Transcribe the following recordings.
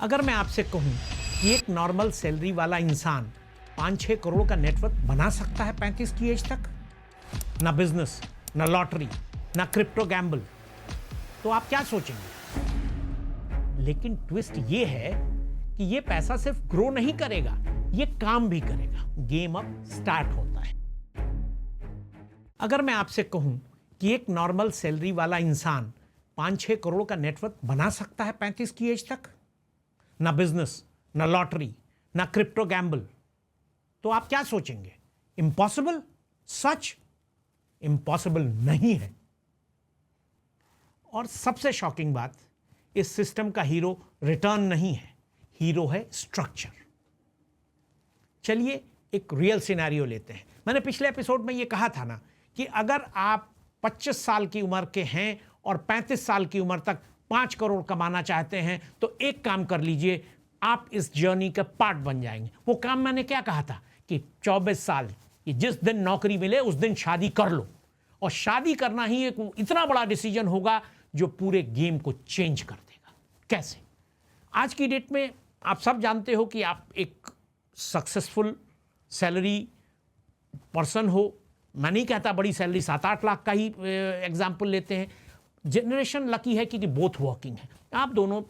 अगर मैं आपसे कहूं कि एक नॉर्मल सैलरी वाला इंसान 5-6 करोड़ का नेटवर्क बना सकता है 35 की एज तक, ना बिजनेस, ना लॉटरी, ना क्रिप्टो गैम्बल, तो आप क्या सोचेंगे? लेकिन ट्विस्ट ये है कि ये पैसा सिर्फ ग्रो नहीं करेगा, ये काम भी करेगा। गेम अब स्टार्ट होता है। अगर मैं आपसे कहूं कि एक नॉर्मल सैलरी वाला इंसान 5-6 करोड़ का नेटवर्क बना सकता है 35 की एज तक, ना बिजनेस, ना लॉटरी, ना क्रिप्टो गैम्बल, तो आप क्या सोचेंगे? इम्पॉसिबल? सच इम्पॉसिबल नहीं है। और सबसे शॉकिंग बात, इस सिस्टम का हीरो रिटर्न नहीं है, हीरो है स्ट्रक्चर। चलिए एक रियल सिनेरियो लेते हैं। मैंने पिछले एपिसोड में यह कहा था ना कि अगर आप 25 साल की उम्र के हैं और 35 साल की उम्र तक 5 करोड़ कमाना चाहते हैं तो एक काम कर लीजिए, आप इस जर्नी का पार्ट बन जाएंगे। वो काम मैंने क्या कहा था कि 24 साल कि जिस दिन नौकरी मिले उस दिन शादी कर लो, और शादी करना ही एक इतना बड़ा डिसीजन होगा जो पूरे गेम को चेंज कर देगा। कैसे? आज की डेट में आप सब जानते हो कि आप एक सक्सेसफुल सैलरी पर्सन हो। मैं नहीं कहता बड़ी सैलरी 7-8 लाख का ही एग्जाम्पल लेते हैं। जनरेशन लकी है कि बोथ वर्किंग है, आप दोनों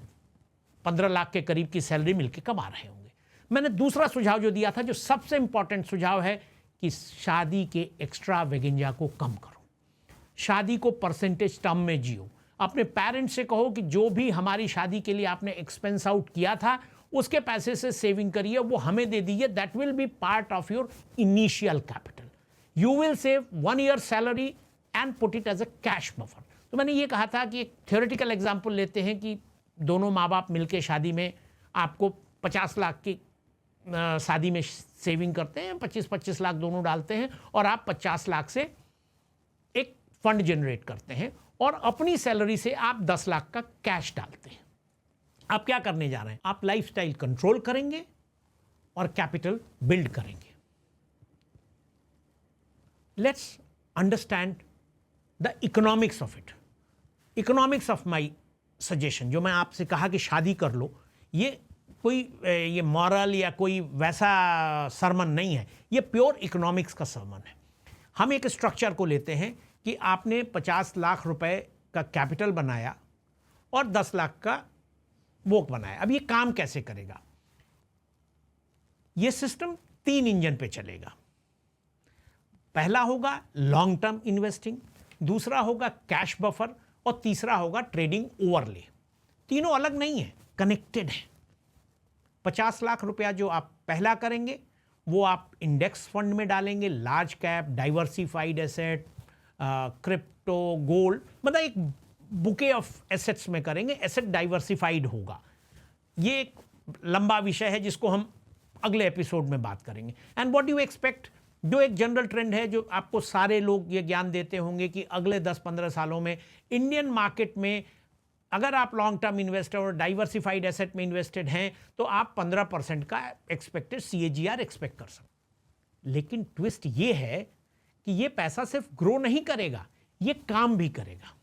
15 लाख के करीब की सैलरी मिलकर कमा रहे होंगे। मैंने दूसरा सुझाव जो दिया था, जो सबसे इंपॉर्टेंट सुझाव है, कि शादी के एक्स्ट्रा वेगेंजा को कम करो, शादी को परसेंटेज टर्म में जियो। अपने पेरेंट्स से कहो कि जो भी हमारी शादी के लिए आपने एक्सपेंस आउट किया था उसके पैसे से सेविंग करिए, वो हमें दे दीजिए। That will be part of your initial capital. You will save 1 year salary and put it as a cash buffer. तो मैंने ये कहा था कि एक थ्योरेटिकल एग्जाम्पल लेते हैं कि दोनों माँ बाप मिलकर शादी में आपको 50 लाख की शादी में सेविंग करते हैं, 25-25 लाख दोनों डालते हैं, और आप 50 लाख से एक फंड जनरेट करते हैं और अपनी सैलरी से आप 10 लाख का कैश डालते हैं। आप क्या करने जा रहे हैं? आप लाइफस्टाइल कंट्रोल करेंगे और कैपिटल बिल्ड करेंगे। Let's understand the economics of it. Economics of my suggestion, जो मैं आपसे कहा कि शादी कर लो, ये मॉरल या कोई वैसा सरमन नहीं है, ये प्योर इकोनॉमिक्स का सरमन है। हम एक स्ट्रक्चर को लेते हैं कि आपने 50 लाख रुपए का कैपिटल बनाया और 10 लाख का वो बनाया। अब ये काम कैसे करेगा? ये सिस्टम 3 इंजन पे चलेगा। पहला होगा लॉन्ग टर्म इन्वेस्टिंग, दूसरा होगा कैश बफर, और तीसरा होगा ट्रेडिंग ओवरले। तीनों अलग नहीं है, कनेक्टेड है। 50 लाख रुपया जो आप पहला करेंगे वो आप इंडेक्स फंड में डालेंगे, large cap, diversified asset, crypto, gold, मतलब एक बुके ऑफ एसेट्स में करेंगे। एसेट डाइवर्सिफाइड होगा। ये एक लंबा विषय है जिसको हम अगले एपिसोड में बात करेंगे। एंड व्हाट यू एक्सपेक्ट, जो एक जनरल ट्रेंड है जो आपको सारे लोग ये ज्ञान देते होंगे कि अगले 10-15 सालों में इंडियन मार्केट में अगर आप लॉन्ग टर्म इन्वेस्टर और डाइवर्सिफाइड एसेट में इन्वेस्टेड हैं तो आप 15% का एक्सपेक्टेड CAGR एक्सपेक्ट कर सकते। लेकिन ट्विस्ट ये है कि ये पैसा सिर्फ ग्रो नहीं करेगा, ये काम भी करेगा।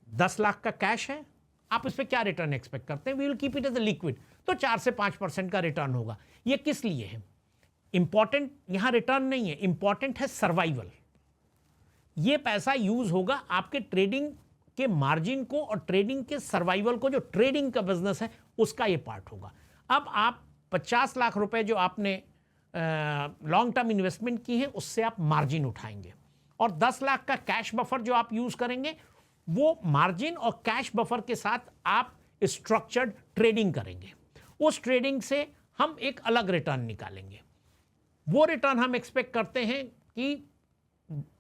10 लाख का कैश है, आप इस पर क्या रिटर्न एक्सपेक्ट करते हैं? We will keep it as a liquid, तो 4 से 5% का रिटर्न होगा। ये किस लिए है? इंपॉर्टेंट यहां रिटर्न नहीं है, इंपॉर्टेंट है सर्वाइवल। ये पैसा यूज होगा आपके ट्रेडिंग के मार्जिन को और ट्रेडिंग के सर्वाइवल को। जो ट्रेडिंग का बिजनेस है उसका ये पार्ट होगा। अब आप 50 लाख रुपए जो आपने लॉन्ग टर्म इन्वेस्टमेंट की है उससे आप मार्जिन उठाएंगे, और 10 लाख का कैश बफर जो आप यूज करेंगे वो मार्जिन और कैश बफर के साथ आप स्ट्रक्चर्ड ट्रेडिंग करेंगे। उस ट्रेडिंग से हम एक अलग रिटर्न निकालेंगे। वो रिटर्न हम एक्सपेक्ट करते हैं कि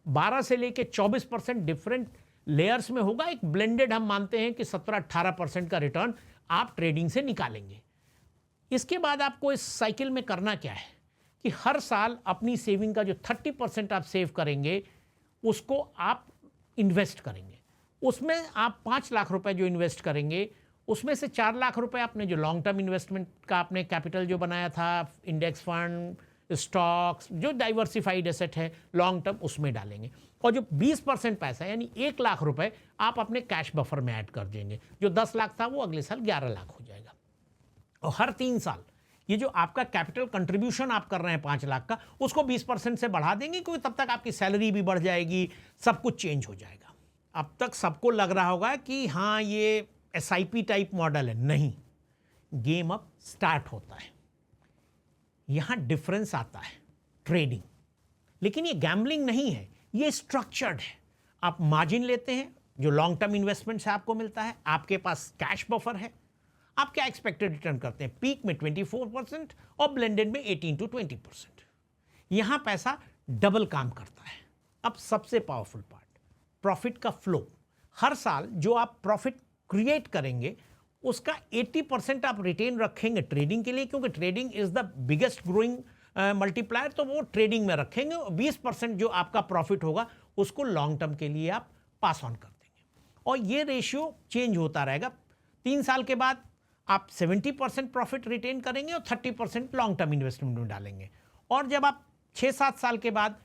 12 से लेके 24% डिफरेंट लेयर्स में होगा। एक ब्लेंडेड हम मानते हैं कि 17-18% का रिटर्न आप ट्रेडिंग से निकालेंगे। इसके बाद आपको इस साइकिल में करना क्या है कि हर साल अपनी सेविंग का जो 30% आप सेव करेंगे उसको आप इन्वेस्ट करेंगे। उसमें आप 5 लाख रुपए जो इन्वेस्ट करेंगे उसमें से 4 लाख रुपए आपने जो लॉन्ग टर्म इन्वेस्टमेंट का आपने कैपिटल जो बनाया था, इंडेक्स फंड, स्टॉक्स, जो डाइवर्सिफाइड एसेट है लॉन्ग टर्म, उसमें डालेंगे। और जो 20% पैसा यानी 1 लाख रुपए आप अपने कैश बफर में ऐड कर देंगे। जो 10 लाख था वो अगले साल 11 लाख हो जाएगा। और हर 3 साल ये जो आपका कैपिटल कंट्रीब्यूशन आप कर रहे हैं 5 लाख का, उसको 20% से बढ़ा देंगे, क्योंकि तब तक आपकी सैलरी भी बढ़ जाएगी, सब कुछ चेंज हो जाएगा। अब तक सबको लग रहा होगा कि हाँ ये SIP टाइप मॉडल है, नहीं, गेम अब स्टार्ट होता है। यहां डिफरेंस आता है ट्रेडिंग, लेकिन ये गैम्बलिंग नहीं है, ये स्ट्रक्चर्ड है। आप मार्जिन लेते हैं जो लॉन्ग टर्म इन्वेस्टमेंट से आपको मिलता है, आपके पास कैश बफर है, आप क्या एक्सपेक्टेड रिटर्न करते हैं, पीक में 24% और ब्लेंडेड में 18 to 20%। यहां पैसा डबल काम करता है। अब सबसे पावरफुल पार्ट, प्रॉफिट का फ्लो। हर साल जो आप प्रॉफिट क्रिएट करेंगे उसका 80% आप रिटेन रखेंगे ट्रेडिंग के लिए, क्योंकि trading is the biggest growing multiplier, तो वो ट्रेडिंग में रखेंगे। 20% जो आपका प्रॉफिट होगा उसको लॉन्ग टर्म के लिए आप पास ऑन कर देंगे, और ये रेशियो चेंज होता रहेगा। 3 साल के बाद आप 70% प्रॉफिट रिटेन करेंगे और 30% लॉन्ग टर्म इन्वेस्टमेंट में डालेंगे, और जब आप 6-7 साल के बाद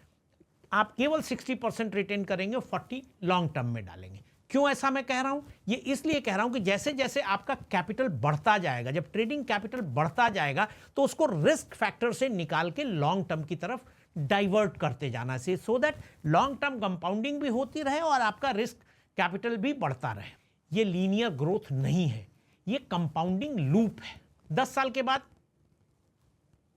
आप केवल 60% रिटेन करेंगे और 40 लॉन्ग टर्म में डालेंगे। क्यों ऐसा मैं कह रहा हूं? ये इसलिए कह रहा हूं कि जैसे जैसे आपका कैपिटल बढ़ता जाएगा, जब ट्रेडिंग कैपिटल बढ़ता जाएगा तो उसको रिस्क फैक्टर से निकाल के लॉन्ग टर्म की तरफ डाइवर्ट करते जाना से, so that long term compounding भी होती रहे और आपका रिस्क कैपिटल भी बढ़ता रहे। ये लीनियर ग्रोथ नहीं है, ये कंपाउंडिंग लूप है। 10 साल के बाद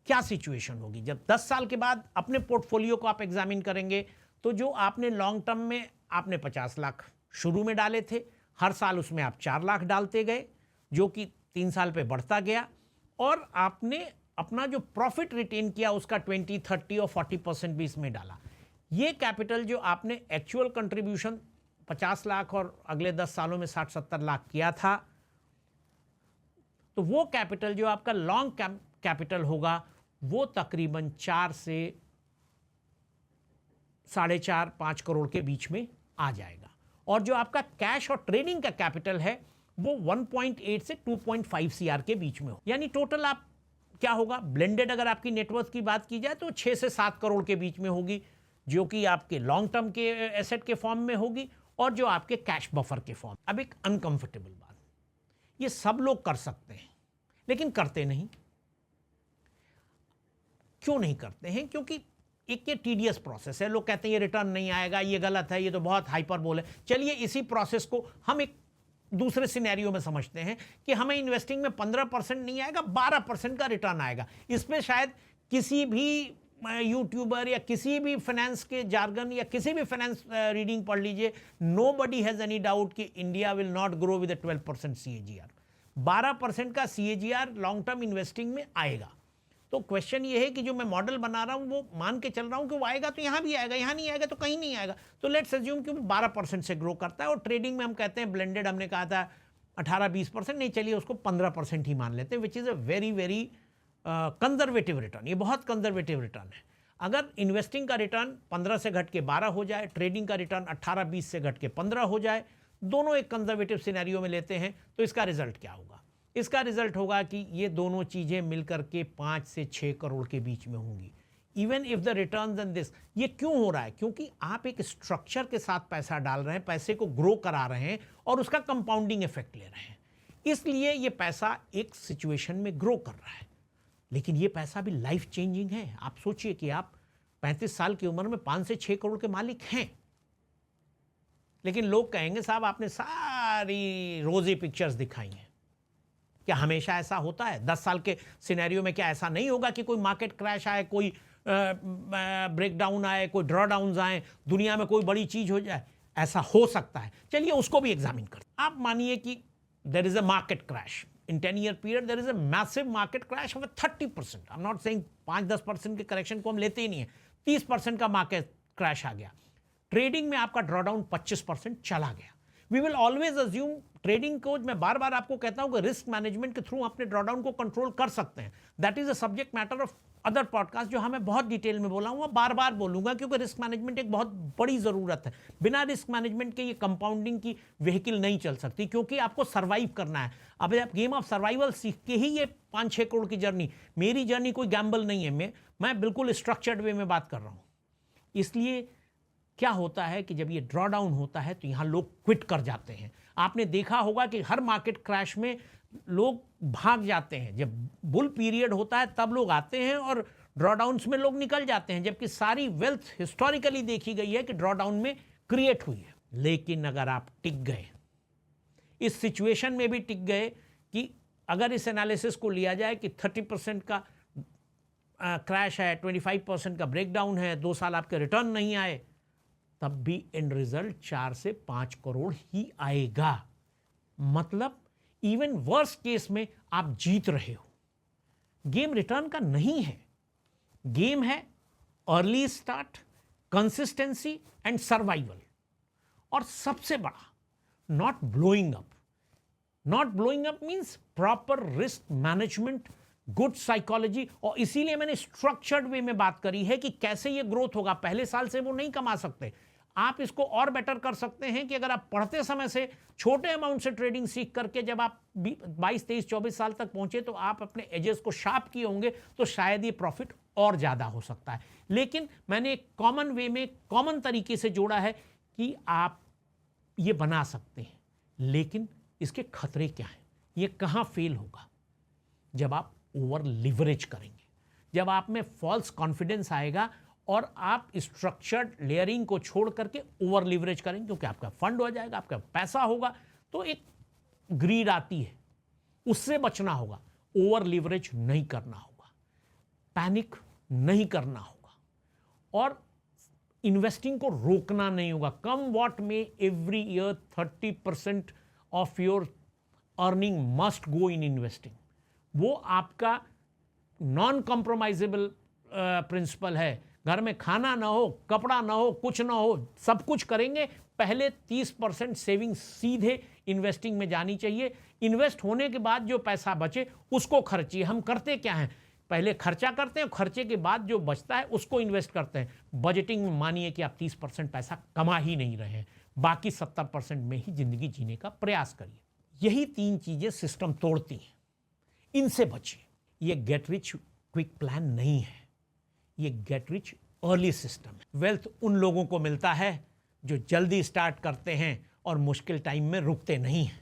क्या सिचुएशन होगी? जब 10 साल के बाद अपने पोर्टफोलियो को आप एग्जामिन करेंगे तो जो आपने लॉन्ग टर्म में आपने 50 लाख शुरू में डाले थे, हर साल उसमें आप 4 लाख डालते गए, जो कि 3 साल पे बढ़ता गया, और आपने अपना जो प्रॉफिट रिटेन किया उसका 20, 30 और 40% भी इसमें डाला। ये कैपिटल जो आपने एक्चुअल कंट्रीब्यूशन 50 लाख और अगले 10 सालों में 60-70 लाख किया था, तो वो कैपिटल जो आपका लॉन्ग कैपिटल होगा वो तकरीबन 4 से 4.5-5 करोड़ के बीच में आ जाएगा, और जो आपका कैश और ट्रेडिंग का कैपिटल है वो 1.8 से 2.5 CR के बीच में हो। यानी टोटल आप क्या होगा, ब्लेंडेड अगर आपकी नेटवर्थ की बात की जाए तो 6 से 7 करोड़ के बीच में होगी, जो कि आपके लॉन्ग टर्म के एसेट के फॉर्म में होगी और जो आपके कैश बफर के फॉर्म। अब एक अनकंफर्टेबल बात, ये सब लोग कर सकते हैं लेकिन करते नहीं। क्यों नहीं करते हैं? क्योंकि एक ये टीडियस प्रोसेस है। लोग कहते हैं ये रिटर्न नहीं आएगा, ये गलत है, ये तो बहुत हाइपरबोल है। चलिए इसी प्रोसेस को हम एक दूसरे सिनेरियो में समझते हैं कि हमें इन्वेस्टिंग में 15% नहीं आएगा, 12% का रिटर्न आएगा। इसमें शायद किसी भी यूट्यूबर या किसी भी फाइनेंस के जार्गन या किसी भी फाइनेंस रीडिंग पढ़ लीजिए, नोबडी हैज एनी डाउट कि India will not grow with 12% CAGR। 12% का CAGR लॉन्ग टर्म इन्वेस्टिंग में आएगा। तो क्वेश्चन ये है कि जो मैं मॉडल बना रहा हूं वो मान के चल रहा हूं कि वो आएगा तो यहां भी आएगा, यहां नहीं आएगा तो कहीं नहीं आएगा। तो लेट्स अज्यूम कि वो 12% से ग्रो करता है, और ट्रेडिंग में हम कहते हैं ब्लेंडेड, हमने कहा था 18-20%, नहीं चलिए उसको 15% ही मान लेते हैं, which is a very very conservative return. ये बहुत कंजर्वेटिव रिटर्न है। अगर इन्वेस्टिंग का रिटर्न 15 से घट के 12 हो जाए, ट्रेडिंग का रिटर्न 18-20 से घट के 15 हो जाए, दोनों एक कंजर्वेटिव सिनेरियो में लेते हैं, तो इसका रिजल्ट क्या होगा? इसका रिजल्ट होगा कि ये दोनों चीज़ें मिलकर के 5 से 6 करोड़ के बीच में होंगी, even if the returns and this. ये क्यों हो रहा है? क्योंकि आप एक स्ट्रक्चर के साथ पैसा डाल रहे हैं, पैसे को ग्रो करा रहे हैं और उसका कंपाउंडिंग इफेक्ट ले रहे हैं, इसलिए ये पैसा एक सिचुएशन में ग्रो कर रहा है। लेकिन ये पैसा भी लाइफ चेंजिंग है। आप सोचिए कि आप 35 साल की उम्र में 5 से 6 करोड़ के मालिक हैं, लेकिन लोग कहेंगे साहब आपने सारी रोजी पिक्चर्स दिखाई हैं। क्या हमेशा ऐसा होता है? 10 साल के सिनेरियो में क्या ऐसा नहीं होगा कि कोई मार्केट क्रैश आए, कोई ब्रेकडाउन आए, कोई ड्रॉ डाउन आए, दुनिया में कोई बड़ी चीज हो जाए? ऐसा हो सकता है। चलिए उसको भी एग्जामिन करते हैं। आप मानिए कि there is a market crash in 10-year period, there is a massive market crash of 30%। I am not saying 5-10% के करेक्शन को हम लेते ही नहीं है, 30% का मार्केट क्रैश आ गया। ट्रेडिंग में आपका ड्रॉडाउन 25% चला गया। We will always assume, trading को मैं बार बार आपको कहता हूं कि रिस्क मैनेजमेंट के थ्रू अपने ड्रॉडाउन को कंट्रोल कर सकते हैं। That is a subject matter of other podcast, जो हमें बहुत डिटेल में बोला हूं, बार बार बोलूंगा, क्योंकि रिस्क मैनेजमेंट एक बहुत बड़ी जरूरत है। बिना रिस्क मैनेजमेंट के ये कंपाउंडिंग की व्हीकल नहीं चल सकती, क्योंकि आपको सर्वाइव करना है। अब आप गेम ऑफ सर्वाइवल सीख के ही ये 5-6 करोड़ की जर्नी, मेरी जर्नी कोई गैम्बल नहीं है, मैं बिल्कुल स्ट्रक्चर्ड वे में बात कर रहा हूं। इसलिए क्या होता है कि जब ये ड्रॉ डाउन होता है तो यहां लोग क्विट कर जाते हैं। आपने देखा होगा कि हर मार्केट क्रैश में लोग भाग जाते हैं। जब बुल पीरियड होता है तब लोग आते हैं और ड्रॉडाउन्स में लोग निकल जाते हैं, जबकि सारी वेल्थ हिस्टोरिकली देखी गई है कि ड्रॉडाउन में क्रिएट हुई है। लेकिन अगर आप टिक गए, इस सिचुएशन में भी टिक गए कि अगर इस एनालिसिस को लिया जाए कि 30% का क्रैश है, 25% का ब्रेकडाउन है, 2 साल आपके रिटर्न नहीं आए, तब भी एंड रिजल्ट 4 से 5 करोड़ ही आएगा। मतलब इवन वर्स्ट केस में आप जीत रहे हो। गेम रिटर्न का नहीं है, गेम है early start, consistency and survival. और सबसे बड़ा, not blowing up. Not blowing up means proper risk management, good psychology. और इसीलिए मैंने स्ट्रक्चर्ड वे में बात करी है कि कैसे ये ग्रोथ होगा। पहले साल से वो नहीं कमा सकते। आप इसको और बेटर कर सकते हैं कि अगर आप पढ़ते समय से छोटे अमाउंट से ट्रेडिंग सीख करके जब आप 22, 23, 24 साल तक पहुंचे तो आप अपने एजेस को शार्प किए होंगे, तो शायद ये प्रॉफिट और ज़्यादा हो सकता है। लेकिन मैंने एक कॉमन वे में, कॉमन तरीके से जोड़ा है कि आप ये बना सकते हैं। लेकिन इसके खतरे क्या हैं? ये कहाँ फेल होगा? जब आप ओवर लिवरेज करेंगे, जब आप में फॉल्स कॉन्फिडेंस आएगा और आप स्ट्रक्चर्ड लेयरिंग को छोड़ करके ओवर लिवरेज करेंगे, क्योंकि आपका फंड हो जाएगा, आपका पैसा होगा, तो एक ग्रीड आती है, उससे बचना होगा। ओवर लिवरेज नहीं करना होगा, पैनिक नहीं करना होगा, और इन्वेस्टिंग को रोकना नहीं होगा। कम वॉट में every year 30% of your earning must go in investing. वो आपका नॉन कॉम्प्रोमाइजेबल प्रिंसिपल है। घर में खाना ना हो, कपड़ा ना हो, कुछ ना हो, सब कुछ करेंगे, पहले 30% सेविंग सीधे इन्वेस्टिंग में जानी चाहिए। इन्वेस्ट होने के बाद जो पैसा बचे उसको खर्चिए। हम करते क्या हैं? पहले खर्चा करते हैं, खर्चे के बाद जो बचता है उसको इन्वेस्ट करते हैं। बजटिंग में मानिए कि आप 30% पैसा कमा ही नहीं रहे हैं, बाकी 70% में ही जिंदगी जीने का प्रयास करिए। यही 3 चीजें सिस्टम तोड़ती हैं, इनसे बचिए। ये गेट रिच क्विक प्लान नहीं है, ये गेट रिच अर्ली सिस्टम है। वेल्थ उन लोगों को मिलता है जो जल्दी स्टार्ट करते हैं और मुश्किल टाइम में रुकते नहीं हैं।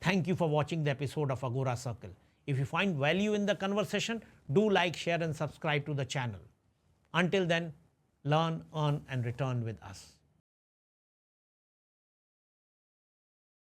Thank you for watching the episode of Agora Circle. If you find value in the conversation, do like, share and subscribe to the channel. Until then, learn, earn and return with us.